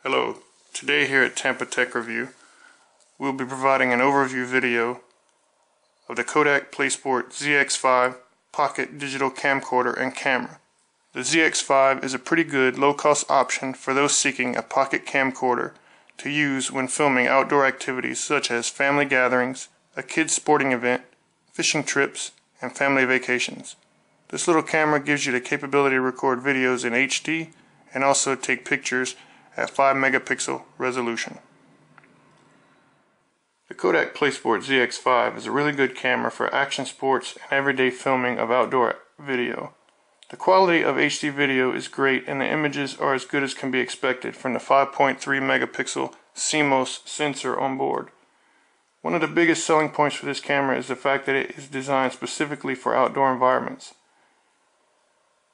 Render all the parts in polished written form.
Hello, today here at Tampa Tech Review we'll be providing an overview video of the Kodak Playsport ZX5 pocket digital camcorder and camera. The ZX5 is a pretty good low-cost option for those seeking a pocket camcorder to use when filming outdoor activities such as family gatherings, a kids sporting event, fishing trips, and family vacations. This little camera gives you the capability to record videos in HD and also take pictures at 5 megapixel resolution. The Kodak Playsport ZX5 is a really good camera for action sports and everyday filming of outdoor video. The quality of HD video is great and the images are as good as can be expected from the 5.3 megapixel CMOS sensor on board. One of the biggest selling points for this camera is the fact that it is designed specifically for outdoor environments.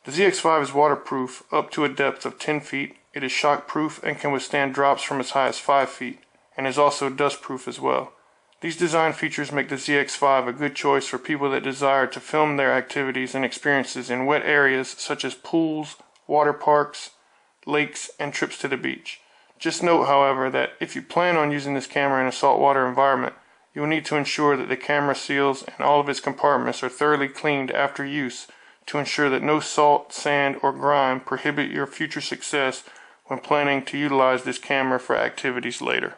The ZX5 is waterproof up to a depth of 10 feet. It is shockproof and can withstand drops from as high as 5 feet, and is also dustproof as well. These design features make the ZX5 a good choice for people that desire to film their activities and experiences in wet areas such as pools, water parks, lakes, and trips to the beach. Just note, however, that if you plan on using this camera in a saltwater environment, you will need to ensure that the camera seals and all of its compartments are thoroughly cleaned after use to ensure that no salt, sand, or grime prohibit your future success when planning to utilize this camera for activities later.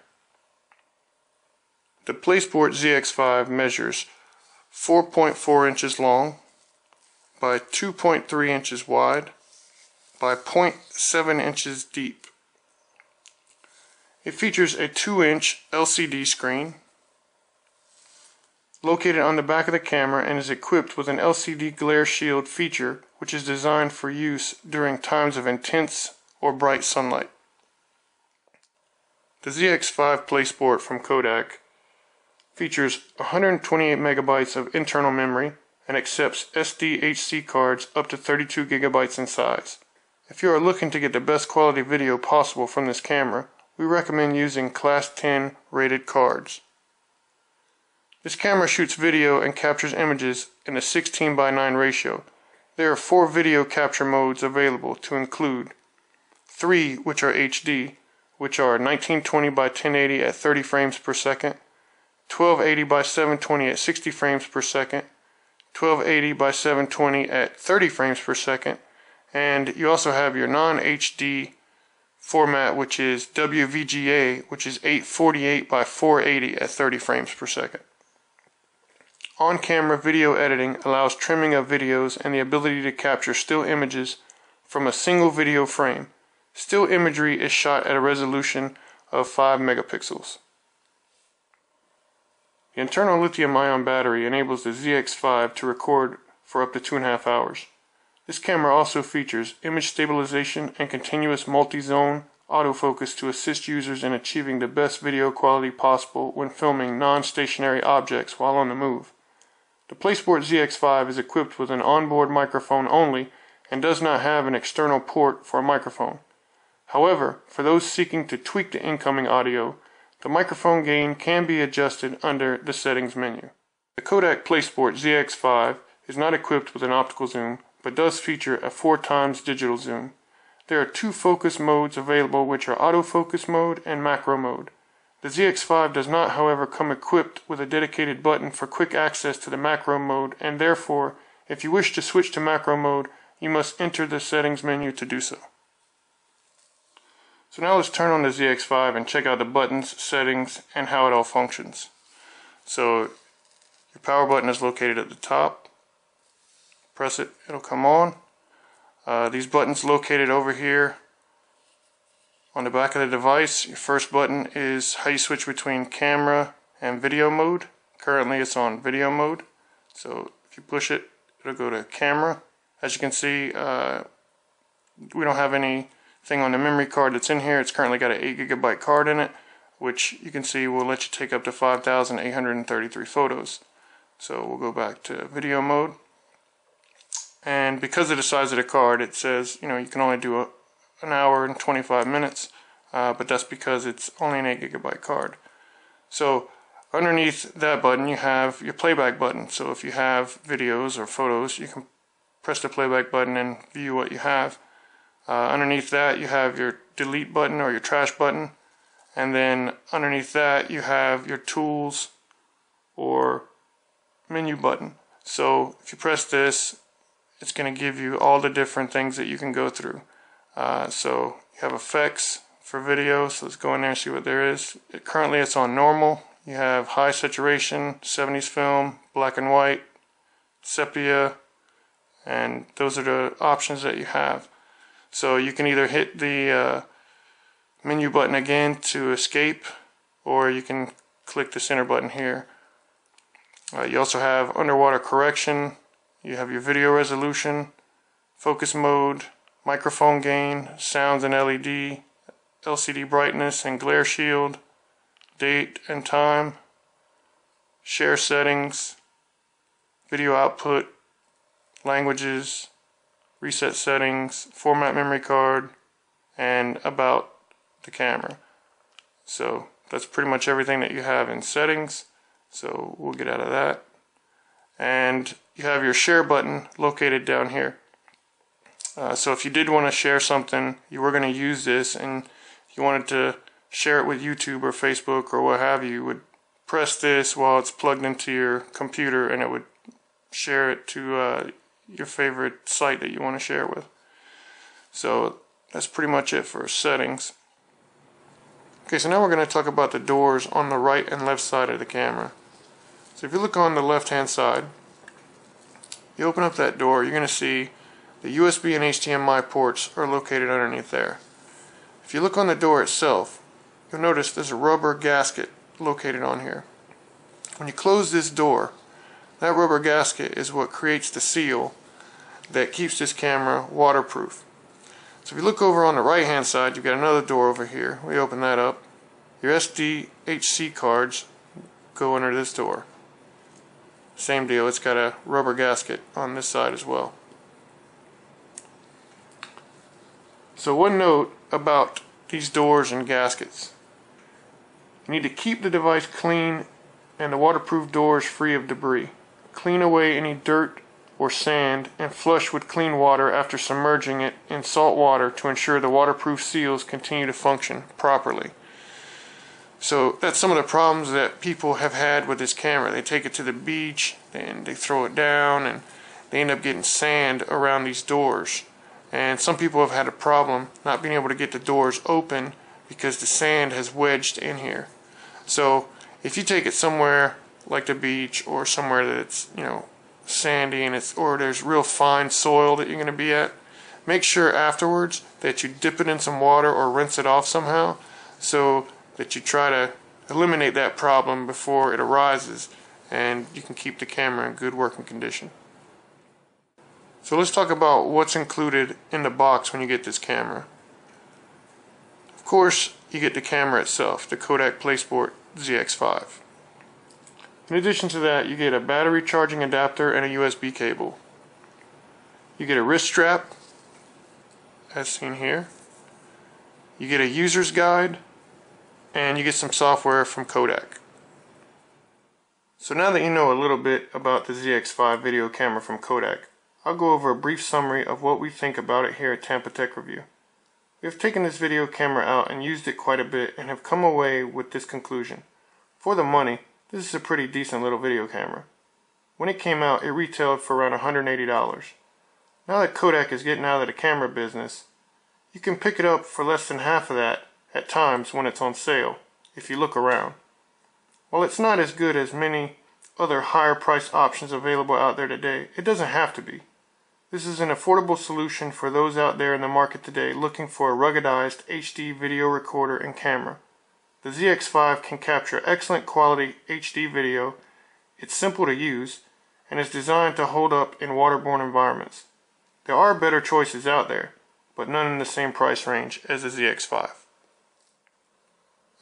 The Playsport ZX5 measures 4.4 inches long by 2.3 inches wide by 0.7 inches deep. It features a 2-inch LCD screen located on the back of the camera and is equipped with an LCD glare shield feature which is designed for use during times of intense or bright sunlight. The ZX5 Playsport from Kodak features 128 megabytes of internal memory and accepts SDHC cards up to 32 gigabytes in size. If you are looking to get the best quality video possible from this camera, we recommend using Class 10 rated cards. This camera shoots video and captures images in a 16:9 ratio. There are 4 video capture modes available to include 3 which are HD, which are 1920 by 1080 at 30 frames per second, 1280 by 720 at 60 frames per second, 1280 by 720 at 30 frames per second, and you also have your non-HD format, which is WVGA, which is 848 by 480 at 30 frames per second. On-camera video editing allows trimming of videos and the ability to capture still images from a single video frame. Still imagery is shot at a resolution of 5 megapixels. The internal lithium-ion battery enables the ZX5 to record for up to 2.5 hours. This camera also features image stabilization and continuous multi-zone autofocus to assist users in achieving the best video quality possible when filming non-stationary objects while on the move. The Playsport ZX5 is equipped with an onboard microphone only and does not have an external port for a microphone. However, for those seeking to tweak the incoming audio, the microphone gain can be adjusted under the settings menu. The Kodak Playsport ZX5 is not equipped with an optical zoom, but does feature a 4x digital zoom. There are 2 focus modes available, which are autofocus mode and macro mode. The ZX5 does not, however, come equipped with a dedicated button for quick access to the macro mode, and therefore, if you wish to switch to macro mode, you must enter the settings menu to do so. So now let's turn on the ZX5 and check out the buttons, settings, and how it all functions. So your power button is located at the top. Press it, it'll come on. These buttons located over here on the back of the device. Your first button is how you switch between camera and video mode. Currently it's on video mode. So if you push it, it'll go to camera. As you can see, we don't have anything on the memory card that's in here. It's currently got an 8 gigabyte card in it, which you can see will let you take up to 5,833 photos. So we'll go back to video mode. And because of the size of the card, it says, you can only do an hour and 25 minutes, but that's because it's only an 8 gigabyte card. So underneath that button you have your playback button. So if you have videos or photos, you can press the playback button and view what you have. Underneath that you have your delete button or your trash button, and then underneath that you have your tools or menu button. So if you press this, it's going to give you all the different things that you can go through. So you have effects for video, so let's go in there and see what there is. Currently it's on normal. You have high saturation, 70s film, black and white, sepia, and those are the options that you have. So you can either hit the menu button again to escape, or you can click the center button here. You also have underwater correction, you have your video resolution, focus mode, microphone gain, sounds and LED, LCD brightness and glare shield, date and time, share settings, video output, languages, reset settings, format memory card, and about the camera. So that's pretty much everything that you have in settings. So we'll get out of that. And you have your share button located down here. So if you did want to share something, you were going to use this, and you wanted to share it with YouTube or Facebook or what have you, you would press this while it's plugged into your computer, and it would share it to your favorite site that you want to share with. So that's pretty much it for settings. Okay, so now we're going to talk about the doors on the right and left side of the camera. So if you look on the left hand side, you open up that door, you're going to see the USB and HDMI ports are located underneath there. If you look on the door itself, you'll notice there's a rubber gasket located on here. When you close this door, that rubber gasket is what creates the seal that keeps this camera waterproof. So if you look over on the right hand side, you've got another door over here. We open that up. Your SDHC cards go under this door. Same deal, it's got a rubber gasket on this side as well. So one note about these doors and gaskets. You need to keep the device clean and the waterproof doors free of debris. Clean away any dirt or sand and flush with clean water after submerging it in salt water to ensure the waterproof seals continue to function properly. So that's some of the problems that people have had with this camera. They take it to the beach and they throw it down and they end up getting sand around these doors. And some people have had a problem not being able to get the doors open because the sand has wedged in here. So if you take it somewhere like the beach or somewhere that's, sandy and or there's real fine soil that you're going to be at, make sure afterwards that you dip it in some water or rinse it off somehow, so that you try to eliminate that problem before it arises, and you can keep the camera in good working condition. So let's talk about what's included in the box when you get this camera. Of course, you get the camera itself, the Kodak Playsport ZX5. In addition to that, you get a battery charging adapter and a USB cable. You get a wrist strap, as seen here. You get a user's guide, and you get some software from Kodak. So now that you know a little bit about the ZX5 video camera from Kodak, I'll go over a brief summary of what we think about it here at Tampa Tech Review. We have taken this video camera out and used it quite a bit and have come away with this conclusion. For the money, this is a pretty decent little video camera. When it came out, it retailed for around $180. Now that Kodak is getting out of the camera business, you can pick it up for less than half of that at times when it's on sale, if you look around. While it's not as good as many other higher priced options available out there today, it doesn't have to be. This is an affordable solution for those out there in the market today looking for a ruggedized HD video recorder and camera. The ZX5 can capture excellent quality HD video, it's simple to use, and is designed to hold up in waterborne environments. There are better choices out there, but none in the same price range as the ZX5.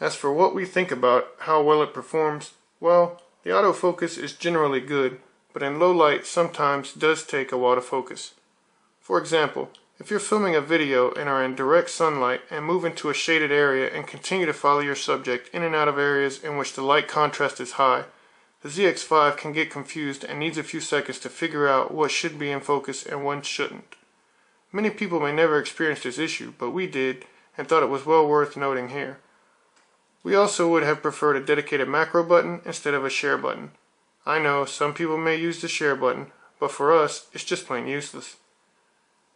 As for what we think about how well it performs, well, the autofocus is generally good, but in low light sometimes does take a while to focus. For example, if you're filming a video and are in direct sunlight and move into a shaded area and continue to follow your subject in and out of areas in which the light contrast is high, the ZX5 can get confused and needs a few seconds to figure out what should be in focus and what shouldn't. Many people may never experience this issue, but we did and thought it was well worth noting here. We also would have preferred a dedicated macro button instead of a share button. I know some people may use the share button, but for us, it's just plain useless.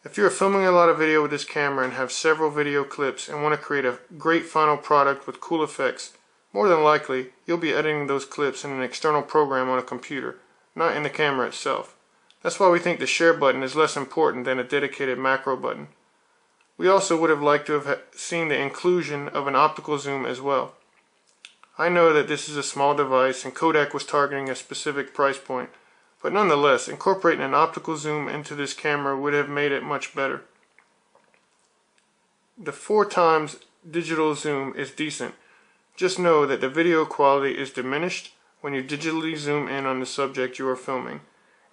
If you are filming a lot of video with this camera and have several video clips and want to create a great final product with cool effects, more than likely, you'll be editing those clips in an external program on a computer, not in the camera itself. That's why we think the share button is less important than a dedicated macro button. We also would have liked to have seen the inclusion of an optical zoom as well. I know that this is a small device and Kodak was targeting a specific price point, but nonetheless, incorporating an optical zoom into this camera would have made it much better. The 4x digital zoom is decent. Just know that the video quality is diminished when you digitally zoom in on the subject you are filming.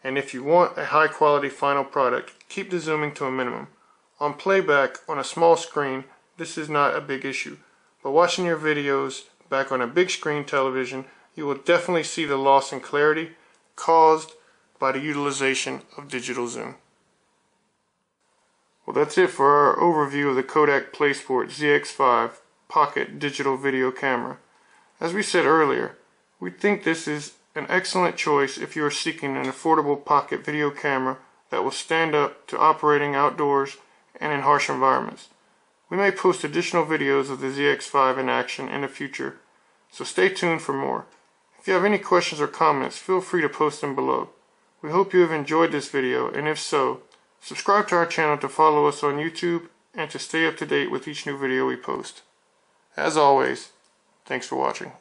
And if you want a high quality final product, keep the zooming to a minimum. On playback on a small screen, this is not a big issue, but watching your videos back on a big screen television, you will definitely see the loss in clarity caused by the utilization of digital zoom. Well, that's it for our overview of the Kodak Playsport ZX5 Pocket Digital Video Camera. As we said earlier, we think this is an excellent choice if you are seeking an affordable pocket video camera that will stand up to operating outdoors and in harsh environments. We may post additional videos of the ZX5 in action in the future, so stay tuned for more. If you have any questions or comments, feel free to post them below. We hope you have enjoyed this video, and if so, subscribe to our channel to follow us on YouTube and to stay up to date with each new video we post. As always, thanks for watching.